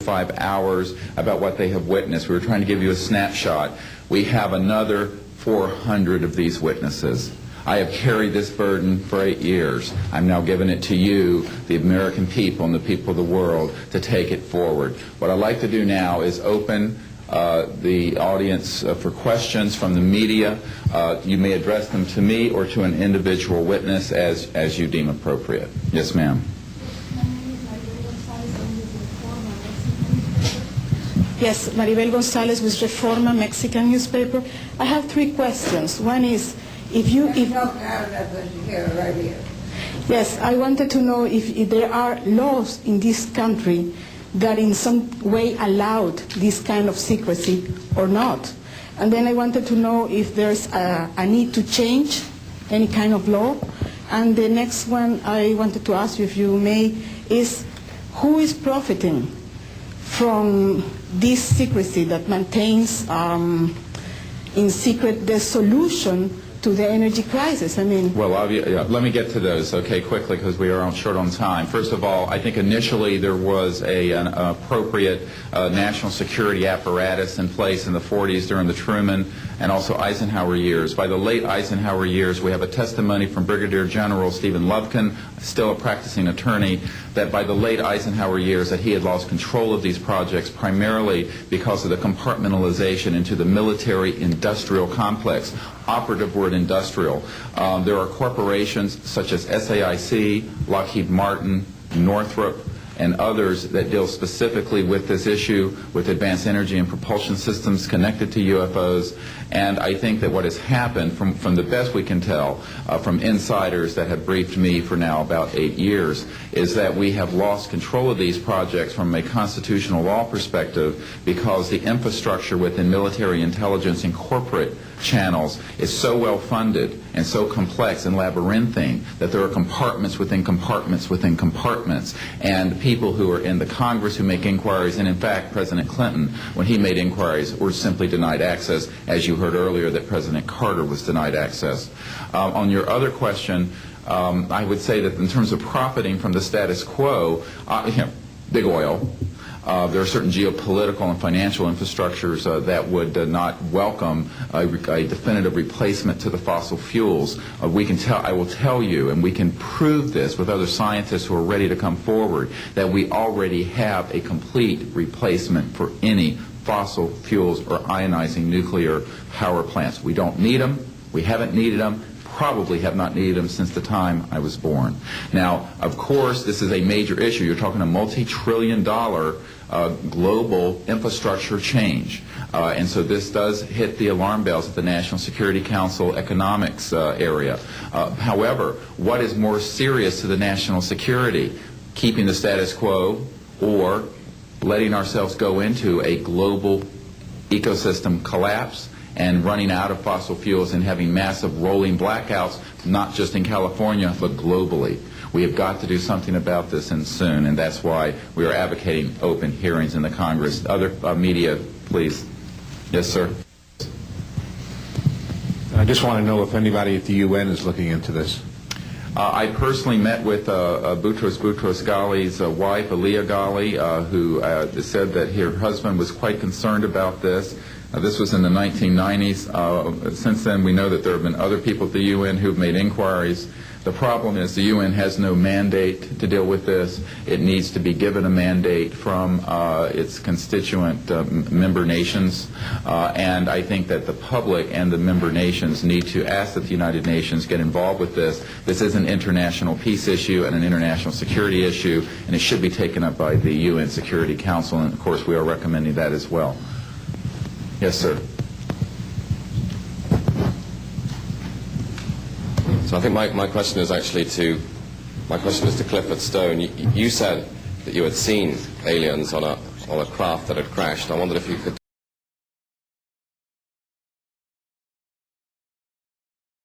5 hours about what they have witnessed. We were trying to give you a snapshot. We have another 400 of these witnesses. I have carried this burden for 8 years. I'm now giving it to you, the American people and the people of the world, to take it forward. What I'd like to do now is open the audience for questions from the media. You may address them to me or to an individual witness as you deem appropriate. Yes, ma'am. Yes, Maribel Gonzalez with Reforma Mexican newspaper. I have 3 questions. One is, Yes, I wanted to know if there are laws in this country that in some way allowed this kind of secrecy or not. And then I wanted to know if there's a need to change any kind of law. And the next one I wanted to ask you, if you may, is who is profiting from this secrecy that maintains in secret the solution to the energy crisis? I mean... Well, let me get to those, okay, quickly, because we are short on time. First of all, I think initially there was an appropriate national security apparatus in place in the 40s during the Truman and also Eisenhower years. By the late Eisenhower years, we have a testimony from Brigadier General Stephen Lufkin, still a practicing attorney, that by the late Eisenhower years that he had lost control of these projects primarily because of the compartmentalization into the military-industrial complex. Operative word industrial. There are corporations such as SAIC, Lockheed Martin, Northrop, and others that deal specifically with this issue, with advanced energy and propulsion systems connected to UFOs. And I think that what has happened, from the best we can tell, from insiders that have briefed me for now about 8 years, is that we have lost control of these projects from a constitutional law perspective because the infrastructure within military intelligence and corporate channels is so well funded and so complex and labyrinthine that there are compartments within compartments within compartments, and people who are in the Congress who make inquiries, and in fact President Clinton, when he made inquiries, were simply denied access, as you heard earlier that President Carter was denied access. On your other question, I would say that in terms of profiting from the status quo, big oil. There are certain geopolitical and financial infrastructures that would not welcome a definitive replacement to the fossil fuels. I will tell you, and we can prove this with other scientists who are ready to come forward, that we already have a complete replacement for any fossil fuels or ionizing nuclear power plants. We don't need them. We haven't needed them. Probably have not needed them since the time I was born. Now, of course, this is a major issue. You're talking a multi-trillion-dollar global infrastructure change. And so this does hit the alarm bells at the National Security Council economics area. However, what is more serious to the national security? Keeping the status quo or letting ourselves go into a global ecosystem collapse and running out of fossil fuels and having massive rolling blackouts, not just in California, but globally. We have got to do something about this, and soon, and that's why we are advocating open hearings in the Congress. Other media, please. Yes, sir. I just want to know if anybody at the UN is looking into this. I personally met with Boutros Ghali's wife, Aliyah Ghali, who said that her husband was quite concerned about this. This was in the 1990s. Since then, we know that there have been other people at the UN who have made inquiries. The problem is the UN has no mandate to deal with this. It needs to be given a mandate from its constituent member nations. And I think that the public and the member nations need to ask that the United Nations get involved with this. This is an international peace issue and an international security issue, and it should be taken up by the UN Security Council, and of course we are recommending that as well. Yes, sir. So I think my question is actually to Clifford Stone. You said that you had seen aliens on a craft that had crashed. I wondered if you could